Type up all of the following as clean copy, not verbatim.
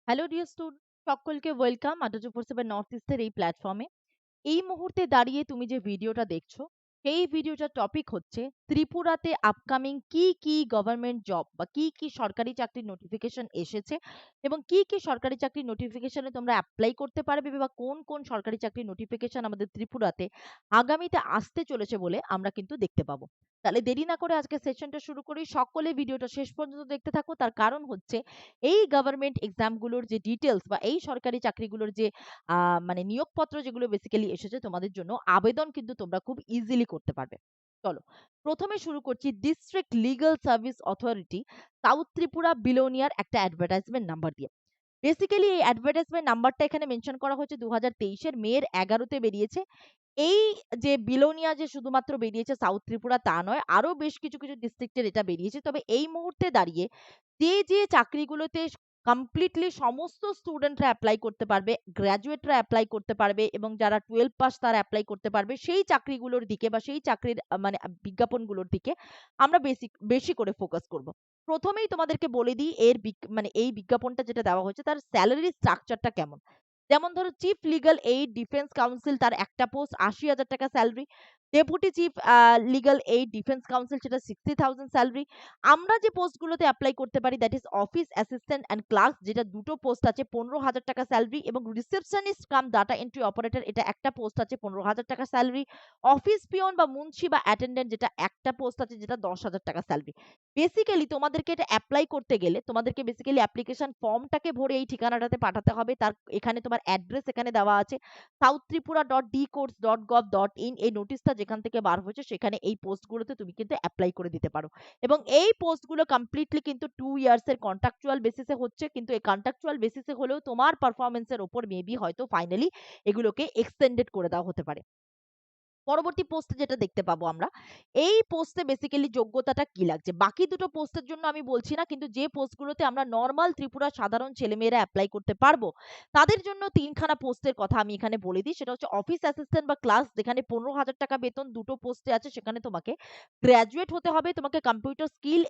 Hello dear student, সকলকে welcome Adda247 north ইস্টের এই প্ল্যাটফর্মে। এই মুহূর্তে দাঁড়িয়ে তুমি যে ভিডিওটা দেখছো, সেই ভিডিওটার টপিক হচ্ছে ত্রিপুরাতে আপকামিং কি কি গভর্নমেন্ট জব বা কি কি সরকারি চাকরির নোটিফিকেশন এসেছে এবং কি কি সরকারি চাকরির নোটিফিকেশনে তোমরা অ্যাপ্লাই করতে পারবে বা কোন কোন সরকারি চাকরির নোটিফিকেশন আমাদের ত্রিপুরাতে আগামীতে আসতে চলেছে বলে আমরা কিন্তু দেখতে পাবো। তাহলে দেরি না করে আজকে সেশনটা শুরু করি। সকলে ভিডিওটা শেষ পর্যন্ত দেখতে থাকো, তার কারণ হচ্ছে এই গভর্নমেন্ট এক্সামগুলোর যে ডিটেলস বা এই সরকারি চাকরিগুলোর যে মানে নিয়োগপত্র যেগুলো বেসিক্যালি এসেছে তোমাদের জন্য, আবেদন কিন্তু তোমরা খুব ইজিলি করতে পারবে। চলো, প্রথমে শুরু করছি district legal service authority south Tripura billionaire একটা অ্যাডভার্টাইজমেন্ট নাম্বার দিয়ে। বেসিক্যালি এই অ্যাডভার্টাইজমেন্ট নাম্বারটা এখানে মেনশন করা হয়েছে 2023-এর মের 11-তে বেরিয়েছে। এই যে বিলোনিয়া যে শুধুমাত্র বেরিয়েছে সাউথ ত্রিপুরা তা নয়, আরো বেশ কিছু কিছু ডিস্ট্রিক্টের এটা বেরিয়েছে। তবে এই মুহূর্তে দাঁড়িয়ে যে চাকরিগুলোতে কমপ্লিটলি সমস্ত স্টুডেন্টরা অ্যাপ্লাই করতে পারবে, গ্র্যাজুয়েটরা অ্যাপ্লাই করতে পারবে এবং যারা 12 পাস তারা অ্যাপ্লাই করতে পারবে, সেই চাকরিগুলোর দিকে বা সেই চাকরির মানে বিজ্ঞাপনগুলোর দিকে আমরা বেশি করে ফোকাস করব। প্রথমেই তোমাদেরকে বলে দিই এর মানে এই বিজ্ঞাপনটা যেটা দেওয়া হয়েছে তার স্যালারি স্ট্রাকচারটা কেমন। যেমন ধরো chief legal aid defence counsel, তার একটা পোস্ট 80,000 টাকা salary. Deputy chief legal aid defence counsel, সেটা 60,000 স্যালারি। আমরা যে পোস্টগুলোতে অ্যাপ্লাই করতে পারি that is office assistant and clerk, যেটা দুটো পোস্ট আছে 15,000 টাকা স্যালারি, এবং receptionist cum data entry operator, এটা একটা পোস্ট আছে 15,000 টাকা স্যালারি। অফিস পিয়ন বা মুন্সি বা অ্যাটেন্ডেন্ট, যেটা একটা পোস্ট আছে, যেটা 10,000 টাকা স্যালারি। বেসিক্যালি তোমাদেরকে এটা অ্যাপ্লাই করতে গেলে তোমাদেরকে বেসিক্যালি অ্যাপ্লিকেশন ফর্মটাকে ভরে এই ঠিকানাটাতে পাঠাতে হবে। তার এখানে তোমার অ্যাড্রেস এখানে দেওয়া আছে southtripura.dcourts.gov.in। এই নোটিশটা যেখান থেকে বার হয়েছে সেখানে এই পোস্টগুলোতে তুমি কিন্তু অ্যাপ্লাই করে দিতে পারো। এবং এই পোস্টগুলো কমপ্লিটলি কিন্তু 2 ইয়ার্সের কন্ট্রাকচুয়াল বেসিসে হচ্ছে, কিন্তু এই কন্ট্রাকচুয়াল বেসিসে হলেও তোমার পারফরমেন্সের উপর মেবি হয়তো ফাইনালি এগুলোকে এক্সটেন্ডেড করে দেওয়া হতে পারে। পরবর্তী পোস্টে যেটা দেখতে পাবো আমরা, এই পোস্টে বেসিক্যালি যোগ্যতাটা কি লাগছে বাকি দুটো পোস্টের জন্য আমি বলছি না, কিন্তু যে পোস্টগুলোতে আমরা নর্মাল ত্রিপুরার সাধারণ ছেলেমেয়েরা অ্যাপ্লাই করতে পারবো তাদের জন্য তিনখানা পোস্টের কথা আমি এখানে বলে দিই। সেটা হচ্ছে অফিস অ্যাসিস্ট্যান্ট বা ক্লাস, যেখানে 15,000 টাকা বেতন, দুটো পোস্টে আছে। সেখানে তোমাকে গ্র্যাজুয়েট হতে হবে, তোমাকে কম্পিউটার স্কিল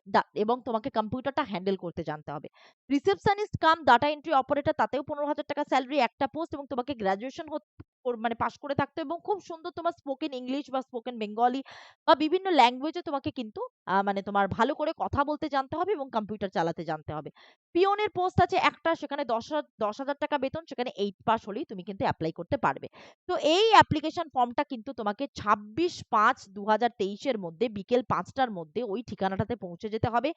এবং তোমাকে কম্পিউটারটা হ্যান্ডেল করতে জানতে হবে। Receptionist cum data entry operator, তাতেও 15,000 টাকা স্যালারি, একটা পোস্ট, এবং তোমাকে গ্র্যাজুয়েশন মানে পাশ করে থাকতে হবে এবং খুব সুন্দর তোমার স্পোকেন ইংলিশ বা স্পোকেন বেঙ্গলি বা বিভিন্ন ল্যাঙ্গুয়েজে তোমাকে কিন্তু মানে তোমার ভালো করে কথা বলতে জানতে হবে এবং কম্পিউটার চালাতে জানতে হবে। পিওনের পোস্ট আছে একটা, সেখানে 10,000 টাকা বেতন, সেখানে 8 পাস হলেই তুমি কিন্তু অ্যাপ্লাই করতে পারবে। তো এই অ্যাপ্লিকেশন ফর্মটা কিন্তু তোমাকে 26/5/2023 এর মধ্যে বিকেল 5টার মধ্যে ওই ঠিকানাটাতে পৌঁছে যেতে হবে।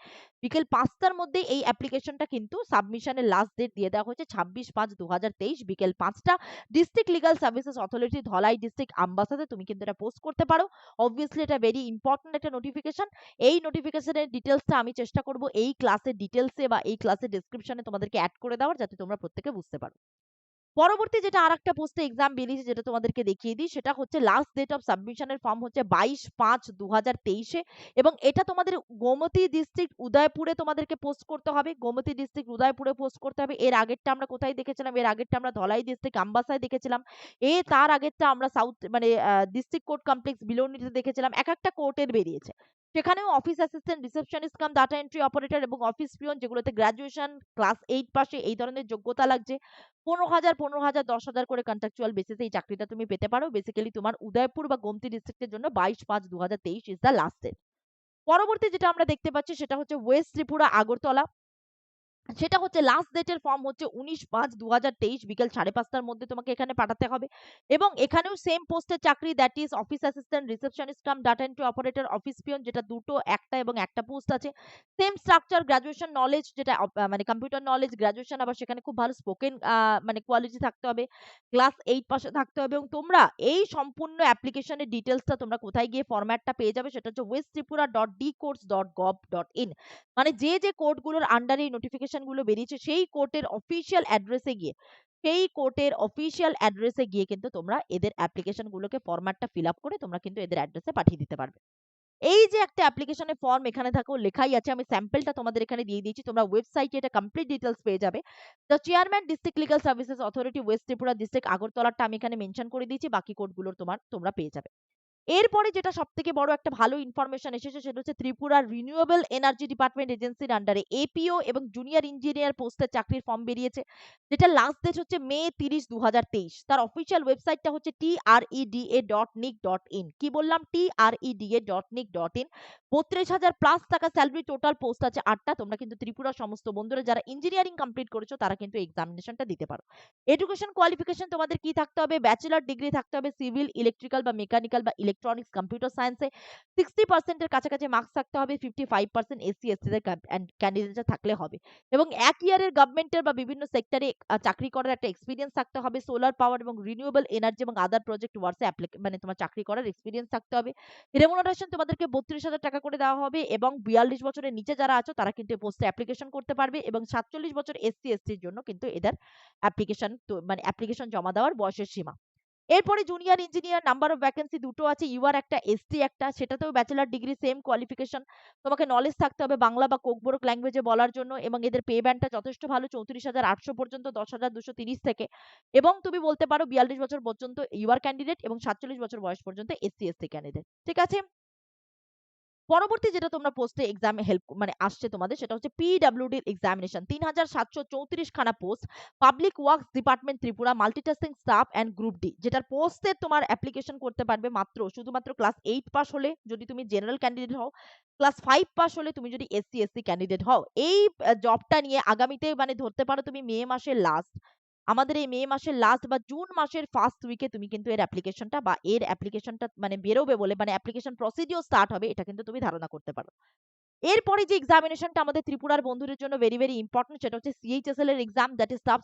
বিকেল 5টার মধ্যে এই অ্যাপ্লিকেশনটা কিন্তু সাবমিশনের লাস্ট ডেট দিয়ে দেওয়া হয়েছে 26/5/2023 বিকেল 5টা। District legal services authority Dhalai district আম্বাসাতে তুমি কিন্তু এটা পোস্ট করতে পারো। অবভিয়াসলি এটা ভেরি ইম্পর্টেন্ট একটা নোটিফিকেশন। এই নোটিফিকেশনের ডিটেলসটা আমি চেষ্টা করব এই ক্লাসের ডিটেলসে বা এই ক্লাসের ডেসক্রিপশনে তোমাদেরকে অ্যাড করে দেওয়ার, যাতে তোমরা প্রত্যেকে বুঝতে পারো। পরবর্তী যেটা আরেকটা পোস্টে এক্সাম বেরিয়েছে যেটা তোমাদেরকে দেখিয়ে দিই, সেটা হচ্ছে লাস্ট ডেট অফ সাবমিশনের ফর্ম হচ্ছে 22/5/2023 এবং এটা তোমাদের গোমতী ডিস্ট্রিক্ট উদয়পুরে তোমাদেরকে পোস্ট করতে হবে। গোমতী ডিস্ট্রিক্ট উদয়পুরে পোস্ট করতে হবে। এর আগেরটা আমরা কোথায় দেখেছিলাম? এর আগেরটা আমরা ধলাই ডিস্ট্রিক্ট আমবাসায় দেখেছিলাম। তার আগেরটা আমরা সাউথ মানে ডিস্ট্রিক্ট কোর্ট কমপ্লেক্স বিলোনিতে দেখেছিলাম। এক একটা কোর্টের বেরিয়েছে। সেখানেও office assistant, receptionist cum data entry operator এবং অফিস পিয়ন, যেগুলোতে গ্র্যাজুয়েশন ক্লাস 8 পাশে এই ধরনের যোগ্যতা লাগছে। 15,000 15,000 10,000 করে কন্ট্রাকচুয়াল বেসিসে এই চাকরিটা তুমি পেতে পারো। বেসিক্যালি তোমার উদয়পুর বা গোমতী ডিস্ট্রিক্টের জন্য 22/5/2023 ইজ দ্য লাস্ট ডেট। পরবর্তী যেটা আমরা দেখতে পাচ্ছি সেটা হচ্ছে ওয়েস্ট ত্রিপুরা আগরতলা। সেটা হচ্ছে লাস্ট ডেটের ফর্ম হচ্ছে 19/5/2023 বিকেল 5:30টার মধ্যে তোমাকে এখানে পাঠাতে হবে এবং এখানেও সেম পোস্টের চাকরি, that is office assistant, receptionist cum data entry operator, office peon, যেটা দুটো একটা এবং একটা পোস্ট আছে। সেম স্ট্রাকচার, গ্র্যাজুয়েশন নলেজ, যেটা মানে কম্পিউটার নলেজ, গ্র্যাজুয়েশন, আবার সেখানে খুব ভালো স্পোকেন মানে কোয়ালিটি থাকতে হবে, ক্লাস 8 পাশে থাকতে হবে। এবং তোমরা এই সম্পূর্ণ অ্যাপ্লিকেশনের ডিটেলসটা তোমরা কোথায় গিয়ে ফরম্যাটটা পেয়ে যাবে, সেটা হচ্ছে westtripura.dcourts.gov.in। মানে যে কোর্টগুলোর আন্ডারে এই নোটিফিকেশন গুলো বেরিয়েছে সেই কোর্টের অফিসিয়াল অ্যাড্রেসে গিয়ে কিন্তু তোমরা এদের অ্যাপ্লিকেশন গুলোকে ফরম্যাটটা ফিল আপ করে তোমরা কিন্তু এদের অ্যাড্রেসে পাঠিয়ে দিতে পারবে। এই যে একটা অ্যাপ্লিকেশনের ফর্ম এখানে থাকো লেখাই আছে, আমি স্যাম্পলটা তোমাদের এখানে দিয়ে দিয়েছি, তোমরা ওয়েবসাইটে এটা কমপ্লিট ডিটেলস পেয়ে যাবে। The chairman district legal services authority west Tripura district আগরতলাটা আমি এখানে মেনশন করে দিয়েছি, বাকি কোর্টগুলোর তোমরা পেয়ে যাবে। এরপরে যেটা সবথেকে বড় একটা ভালো ইনফরমেশন এসেছে সেটা হচ্ছে ত্রিপুরার রিনিউয়েবল এনার্জি ডিপার্টমেন্ট এজেন্সির আন্ডারে এপিও এবং জুনিয়র ইঞ্জিনিয়ার পোস্টের চাকরির ফর্ম বেরিয়েছে, যেটা লাস্ট ডেট হচ্ছে মে 30, 2023। তার অফিসিয়াল ওয়েবসাইটটা হচ্ছে treda.nic.in। কি বললাম? treda.nic.in। 32,000 প্লাস টাকা স্যালারি, টোটাল পোস্ট আছে 8টা। তোমরা কিন্তু ত্রিপুরার সমস্ত বন্ধুরা যারা ইঞ্জিনিয়ারিং কমপ্লিট করেছো তারা কিন্তু এক্সামিনেশনটা দিতে পারো। এডুকেশন কোয়ালিফিকেশন তোমাদের কি থাকতে হবে? ব্যাচেলর ডিগ্রি থাকতে হবে সিভিল, ইলেকট্রিক্যাল বা মেকানিক্যাল বা ইলেকট্রনিক্স, কম্পিউটার সায়েন্সে। 60% এর কাছাকাছি মার্কস থাকতে হবে। 55% এসসি এসটি দের ক্যান্ডিডেটরা থাকলে হবে। এবং 1 ইয়ারের গভর্নমেন্টের বা বিভিন্ন সেক্টরে চাকরি করার একটা এক্সপিরিয়েন্স থাকতে হবে। সোলার পাওয়ার এবং রিনিউয়েবল এনার্জি এবং আদার প্রজেক্ট ওয়ার্কসে মানে তোমার চাকরি করার এক্সপিরিয়েন্স থাকতে হবে। রেমুনারেশন তোমাদেরকে 32,000 টাকা করে দেওয়া হবে এবং 42 বছরের নিচে যারা আছো তারা কিন্তু এই পোস্টে অ্যাপ্লিকেশন করতে পারবে এবং 47 বছর এসসি এসটির জন্য কিন্তু এদের অ্যাপ্লিকেশন মানে অ্যাপ্লিকেশন জমা দেওয়ার বয়সের সীমা। এরপরে junior engineer number of vacancy দুটো আছে, ইউআর একটা, এসটি একটা, সেটাতেও ব্যাচেলর ডিগ্রি সেম কোয়ালিফিকেশন। তোমাকে নলেজ থাকতে হবে বাংলা বা কোকবরক ল্যাঙ্গুয়েজে বলার জন্য এবং এদের পে ব্যান্ডটা যথেষ্ট ভালো, 34,800 পর্যন্ত 10,230 থেকে। এবং তুমি বলতে পারো 42 বছর পর্যন্ত ইউআর ক্যান্ডিডেট এবং 47 বছর বয়স পর্যন্ত এসসি এসটি ক্যান্ডিডেট। ঠিক আছে? পরবর্তী যেটা তোমরা পোস্টে এক্সামে হেল্প মানে আসছে তোমাদের সেটা হচ্ছে পিডব্লিউডি এক্সামিনেশন। 3,734 খানা post, public works department Tripura, multitasking staff and group D. যেটার পোস্টে তোমার অ্যাপ্লিকেশন করতে পারবে শুধুমাত্র ক্লাস 8 পাস হলে যদি তুমি জেনারেল ক্যান্ডিডেট হও, ক্লাস 5 পাস হলে তুমি যদি এসসি এসটি ক্যান্ডিডেট হও। এই জবটা নিয়ে আগামীতে মানে ধরতে পারো তুমি মে মাসের লাস্ট, আমাদের এই মে মাসের লাস্ট বা জুন মাসের ফার্স্ট উইকে তুমি কিন্তু এর অ্যাপ্লিকেশনটা বা এর অ্যাপ্লিকেশনটা মানে বেরোবে বলে মানে অ্যাপ্লিকেশন প্রসিডিওর স্টার্ট হবে এটা কিন্তু তুমি ধারণা করতে পারো। এরপরে যে এক্সামিনেশনটা আমাদের ত্রিপুরার বন্ধুদের জন্য ভেরি ইম্পর্টেন্ট সেটা হচ্ছে সিএইচএসএল এর exam, that is staff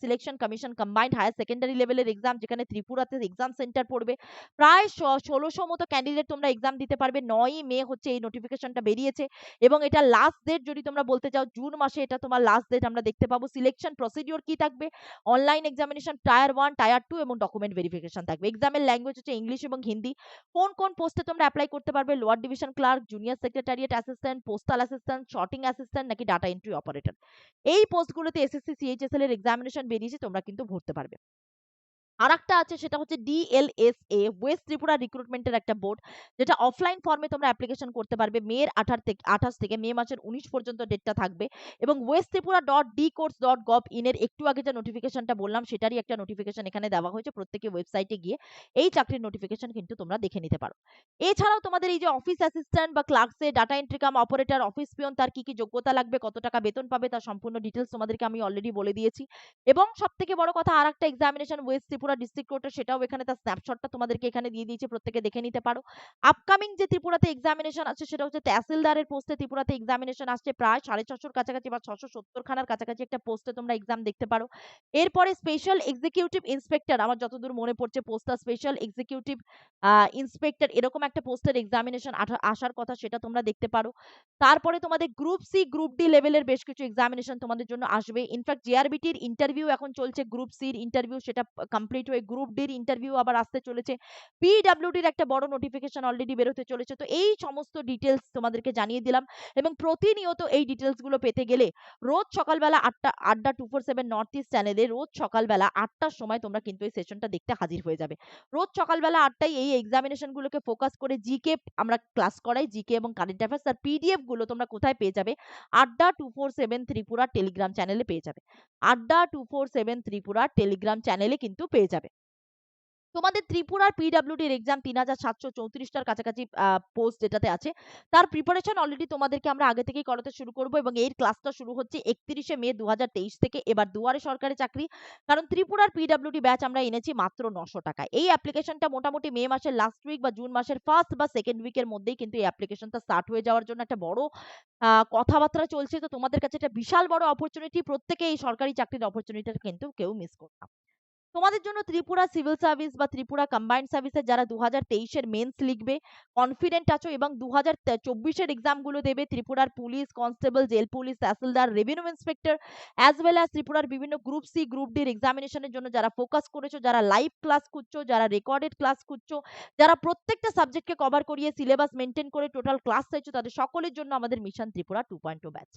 selection commission combined higher secondary লেভেলের এক্সাম, যেখানে ত্রিপুরাতে এক্সাম সেন্টার পড়বে। প্রায় 1600 মতো ক্যান্ডিডেট তোমরা এক্সাম দিতে পারবে। 9ই মে হচ্ছে এই নোটিফিকেশনটা বেরিয়েছে এবং এটা লাস্ট ডেট যদি তোমরা বলতে চাও জুন মাসে এটা তোমার লাস্ট ডেট আমরা দেখতে পাবো। সিলেকশন প্রসিডিওর কি থাকবে? অনলাইন এক্সামিনেশন, টায়ার 1, টায়ার 2 এবং ডকুমেন্ট ভেরিফিকেশন থাকবে। এক্সামের ল্যাঙ্গুয়েজ হচ্ছে ইংলিশ এবং হিন্দি। কোন পোস্টে তোমরা অ্যাপ্লাই করতে পারবে? Lower division clerk, junior secretariat assistant, postal assistant, sorting assistant নাকি ডাটা এন্ট্রি অপারেটর। এই পোস্টগুলোতে এসএসসি সিএইচএসএল এর এক্সামিনেশন বেরিয়েছে, তোমরা কিন্তু ভরতে পারবে। আরেকটা আছে সেটা হচ্ছে ডিএলএসএ, ওয়েস্ট ত্রিপুরা রিক্রুটমেন্টের একটা বোর্ড, যেটা অফলাইন ফর্মে তোমরা অ্যাপ্লিকেশন করতে পারবে। মে 28 থেকে মে মাসের 19 পর্যন্ত ডেটটা থাকবে এবং ওয়েস্ট ত্রিপুরা .dcourts.gov.in এর একটু আগে যে নোটিফিকেশনটা বললাম সেটারই একটা নোটিফিকেশন এখানে দেওয়া হয়েছে। প্রত্যেকে ওয়েবসাইটে গিয়ে এই চাকরির নোটিফিকেশন কিন্তু তোমরা দেখে নিতে পারো। এছাড়াও তোমাদের এই যে অফিস অ্যাসিস্ট্যান্ট বা ক্লার্কসে, data entry cum operator, office peon, তার কি যোগ্যতা লাগবে, কত টাকা বেতন পাবে, তার সম্পূর্ণ ডিটেলস তোমাদেরকে আমি অলরেডি বলে দিয়েছি। এবং সবথেকে বড় কথা আরেকটা এক্সামিনেশন ওয়েস্ট ত্রিপুরা ডিস্ট্রিক্ট কোর্টের, সেটাও এখানে তার স্ন্যাপশটটা তোমাদেরকে এখানে দিয়ে দিয়েছি, প্রত্যেকে দেখে নিতে পারো। আপকামিং যে ত্রিপুরাতে এক্সামিনেশন আছে সেটা হচ্ছে তহসিলদারের পোস্টে ত্রিপুরাতে এক্সামিনেশন আসছে, প্রায় 650 কাছাকাছি বা 670 খানার কাছাকাছি একটা পোস্টে তোমরা এক্সাম দেখতে পারো। এরপরে স্পেশাল এক্সিকিউটিভ ইন্সপেক্টর, আমার যতদূর মনে পড়ছে পোস্টটা স্পেশাল এক্সিকিউটিভ ইন্সপেক্টর, এরকম একটা পোস্টের এক্সামিনেশন আসার কথা, সেটা তোমরা দেখতে পারো। তারপরে তোমাদের গ্রুপ সি, গ্রুপ ডি লেভেলের বেশ কিছু এক্সামিনেশন তোমাদের জন্য আসবে। ইনফ্যাক্ট জেআরবিটির ইন্টারভিউ এখন চলছে, গ্রুপ সির ইন্টারভিউ সেটা কমপ্লিট হয়ে গ্রুপ ডির ইন্টারভিউ আবার আসতে চলেছে। পিডব্লিউডির একটা বড় নোটিফিকেশন অলরেডি বেরোতে চলেছে। তো এই সমস্ত ডিটেলস তোমাদেরকে জানিয়ে দিলাম এবং প্রতিনিয়ত এই ডিটেলস গুলো পেতে গেলে রোজ সকালবেলা আড্ডা 247 নর্থ ইস্ট চ্যানেলে রোজ সকালবেলা 8টার সময় তোমরা কিন্তু এই সেশনটা দেখতে হাজির হয়ে যাবে। রোজ সকালবেলা 8টায় এই এক্সামিনেশন গুলোকে ফোকাস করে জিকে আমরা ক্লাস করাই, জিকে এবং কারেন্ট অ্যাফেয়ার্স। আর পিডিএফ গুলো তোমরা কোথায় পেয়ে যাবে? আড্ডা 247 ত্রিপুরা টেলিগ্রাম চ্যানেলে পেয়ে যাবে। আড্ডা 247 ত্রিপুরা টেলিগ্রাম চ্যানেলে কিন্তু পেয়ে যাবে। তোমাদের ত্রিপুরার পিডব্লিউডির এক্সাম 3,734টার কাছাকাছি পোস্ট যেটাতে আছে, তার প্রিপারেশন অলরেডি তোমাদেরকে আমরা আগে থেকেই করাতে শুরু করব এবং এর ক্লাসটা শুরু হচ্ছে 31শে মে 2023 থেকে। এবার দুয়ারে সরকারি চাকরি, কারণ ত্রিপুরার পিডব্লিউডি ব্যাচ আমরা এনেছি মাত্র 900 টাকায়। এই অ্যাপ্লিকেশনটা মোটামুটি মে মাসের লাস্ট উইক বা জুন মাসের ফার্স্ট বা সেকেন্ড উইকের মধ্যেই কিন্তু এই অ্যাপ্লিকেশনটা স্টার্ট হয়ে যাওয়ার জন্য একটা বড় কথাবার্তা চলছে। তো তোমাদের কাছে একটা বিশাল বড় অপরচুনিটি, প্রত্যেকে এই সরকারি চাকরির অপরচুনিটিটা কিন্তু কেউ মিস করো না। তোমাদের জন্য ত্রিপুরা সিভিল সার্ভিস বা ত্রিপুরা কম্বাইন্ড সার্ভিসের যারা 2023 এর মেন্স লিখবে, কনফিডেন্ট আছো এবং 2024 এর এক্সাম গুলো দেবে, ত্রিপুরার police constable, jail police, tehsildar, revenue inspector as well as ত্রিপুরার বিভিন্ন গ্রুপ সি, গ্রুপ ডির এক্সামিনেশনের জন্য যারা ফোকাস করেছো, যারা লাইভ ক্লাস খুঁজছো, যারা রেকর্ডেড ক্লাস খুঁজছো, যারা প্রত্যেকটা সাবজেক্টকে কভার করিয়ে সিলেবাস মেনটেন করে টোটাল ক্লাস চাইছো, তাদের সকলের জন্য আমাদের মিশন ত্রিপুরা 2.0 ব্যাচ।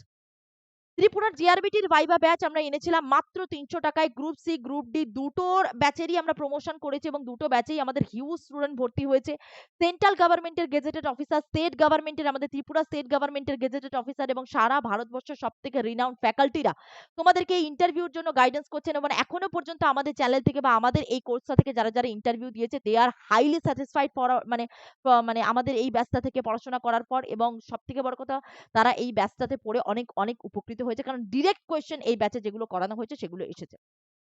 ত্রিপুরার জিআরবিটির ভাইভা ব্যাচ আমরা এনেছিলাম মাত্র 300 টাকায়। গ্রুপ সি, গ্রুপ ডি দুটোর ব্যাচেরই আমরা প্রমোশন করেছি এবং দুটো ব্যাচেই আমাদের হিউজ স্টুডেন্ট ভর্তি হয়েছে। সেন্ট্রাল গভর্নমেন্টের গেজেটেড অফিসার, স্টেট গভর্নমেন্টের, আমাদের ত্রিপুরা স্টেট গভর্নমেন্টের গেজেটেড অফিসার এবং সারা ভারতবর্ষের সবথেকে রিনাউন্ড ফ্যাকাল্টিরা তোমাদেরকে এই ইন্টারভিউর জন্য গাইডেন্স করছেন এবং এখনো পর্যন্ত আমাদের চ্যানেল থেকে বা আমাদের এই কোর্সটা থেকে যারা ইন্টারভিউ দিয়েছে দে আর হাইলি স্যাটিসফাইড ফর মানে আমাদের এই ব্যাচটা থেকে পড়াশোনা করার পর। এবং সবথেকে বড় কথা, তারা এই ব্যাচটাতে পড়ে অনেক অনেক উপকৃত হয়েছে, কারণ ডিরেক্ট কোয়েশ্চেন এই ব্যাচে যেগুলো করানো হয়েছে সেগুলো এসেছে।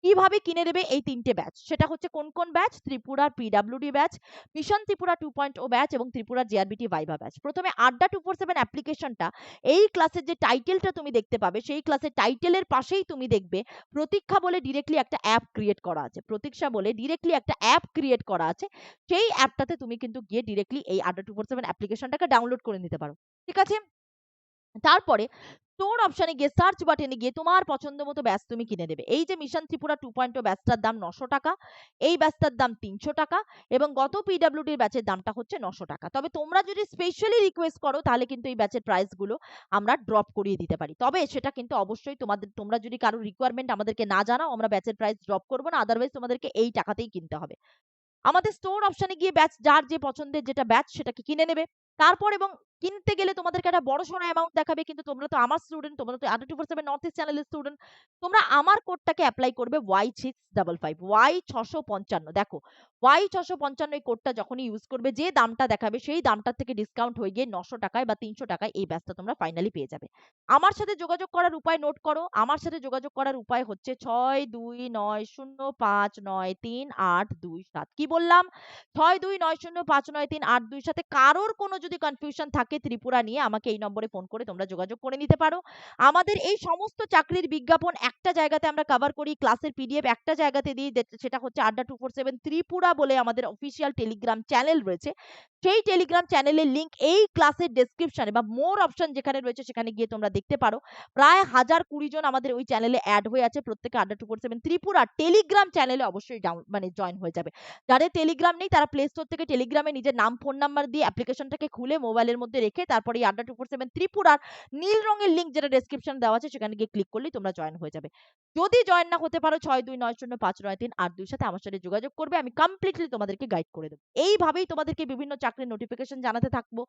কিভাবে কিনে নেবে এই 3টে ব্যাচ, সেটা হচ্ছে কোন কোন ব্যাচ? ত্রিপুরার PWD batch, mission Tripura 2.0 batch এবং ত্রিপুরার জিআরবিটি ভাইভা ব্যাচ। প্রথমে Adda247 অ্যাপ্লিকেশনটা, এই ক্লাসের যে টাইটেলটা তুমি দেখতে পাবে সেই ক্লাসের টাইটেলের পাশেই তুমি দেখবে প্রতীক্ষা বলে ডিরেক্টলি একটা অ্যাপ ক্রিয়েট করা আছে। প্রতীক্ষা বলে ডিরেক্টলি একটা অ্যাপ ক্রিয়েট করা আছে। সেই অ্যাপটাতে তুমি কিন্তু গিয়ে ডিরেক্টলি এই Adda247 অ্যাপ্লিকেশনটাকে ডাউনলোড করে নিতে পারো। ঠিক আছে? তারপরে স্টোর অপশনে গিয়ে সার্চ বাটনে গিয়ে তোমার পছন্দ মতো ব্যাচ তুমি কিনে নেবে। এই যে মিশন ত্রিপুরা 2.0 ব্যাচটার দাম 900 টাকা, এই ব্যাচটার দাম 300 টাকা এবং গত পিডব্লিউডির ব্যাচের দামটা হচ্ছে 900 টাকা। তবে তোমরা যদি স্পেশালি রিকোয়েস্ট করো তাহলে কিন্তু এই ব্যাচের প্রাইসগুলো আমরা ড্রপ করিয়ে দিতে পারি। তবে সেটা কিন্তু অবশ্যই তোমরা যদি কারো রিকোয়ারমেন্ট আমাদেরকে না জানাও, আমরা ব্যাচের প্রাইস ড্রপ করবো না, আদারওয়াইজ তোমাদেরকে এই টাকাতেই কিনতে হবে। আমাদের স্টোর অপশনে গিয়ে ব্যাচ, যার যে পছন্দের যেটা ব্যাচ সেটাকে কিনে নেবে। তারপর এবং কিনতে গেলে তোমাদেরকে একটা বড়সড় অ্যামাউন্ট দেখাবে, কিন্তু তোমরা তো আমার স্টুডেন্ট, তোমরা তো Adda247 নর্থ ইস্ট চ্যানেলের স্টুডেন্ট, তোমরা আমার কোডটাকে অ্যাপ্লাই করবে Y655 Y655। দেখো Y655 এই কোডটা যখনই ইউজ করবে, যে দামটা দেখাবে সেই দামটার থেকে ডিসকাউন্ট হয়ে গিয়ে 900 টাকায় বা 300 টাকায় এই ব্যাচটা তোমরা ফাইনালি পেয়ে যাবে। আমার সাথে যোগাযোগ করার উপায় নোট করো। আমার সাথে যোগাযোগ করার উপায় হচ্ছে 6290538327। কি বললাম? 6290538327। কারোর কোনো যদি কনফিউশন থাকে ত্রিপুরা নিয়ে, আমাকে এই নম্বরে ফোন করে তোমরা যোগাযোগ করে নিতে পারো। আমাদের এই সমস্ত চাকরির বিজ্ঞাপন একটা জায়গাতে আমরা কভার করি, ক্লাসের পিডিএফ একটা জায়গাতে দিই, সেটা হচ্ছে Adda247 ত্রিপুরা বলে আমাদের অফিসিয়াল টেলিগ্রাম চ্যানেল রয়েছে। সেই টেলিগ্রাম চ্যানেলের লিংক এই ক্লাসের ডেসক্রিপশনে বা মোর অপশন যেখানে রয়েছে সেখানে গিয়ে তোমরা দেখতে পারো। প্রায় 1020 জন আমাদের ওই চ্যানেলে অ্যাড হয়ে আছে। প্রত্যেকে Adda247 ত্রিপুরা টেলিগ্রাম চ্যানেলে অবশ্যই জয়েন হয়ে যাবে। যাদের টেলিগ্রাম নেই তারা প্লে স্টোর থেকে টেলিগ্রামে নিজের নাম ফোন নাম্বার দিয়ে অ্যাপ্লিকেশনটাকে খুলে মোবাইলের মধ্যে রেখে তারপরে এই Adda247 ত্রিপুরার নীল রঙের লিংক যেটা ডেসক্রিপশন দেওয়া আছে সেখানে গিয়ে ক্লিক করলেই তোমরা জয়েন হয়ে যাবে। যদি জয়েন না হতে পারো 62905938 সাথে আমার সাথে যোগাযোগ করবে, আমি কমপ্লিটলি তোমাদেরকে গাইড করে দেবো। এইভাবেই তোমাদেরকে বিভিন্ন চাকরির নোটিফিকেশন জানাতে থাকবো।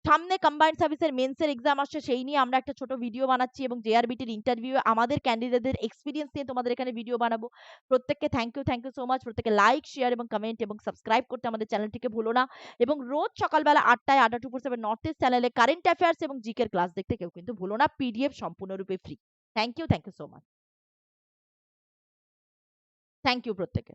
সামনে কম্বাইন্ড সার্ভিসের মেন্সের এক্সাম আসছে, সেই নিয়ে আমরা একটা ছোট ভিডিও বানাচ্ছি এবং জেআরবিটির ইন্টারভিউ আমাদের ক্যান্ডিডেটদের এক্সপিরিয়েন্স নিয়ে তোমাদের এখানে ভিডিও বানাবো। প্রত্যেককে থ্যাংক ইউ সো মাচ। প্রত্যেকে লাইক, শেয়ার এবং কমেন্ট এবং সাবস্ক্রাইব করতে আমাদের চ্যানেলটিকে ভুলো না। এবং রোজ সকালবেলা 8টায় Adda247 নর্থ ইস্ট চ্যানেলে কারেন্ট অ্যাফেয়ার্স এবং জিকের ক্লাস দেখতে কেউ কিন্তু ভুলো না। পিডিএফ সম্পূর্ণরূপে free. Thank you so much. Thank you প্রত্যেকে।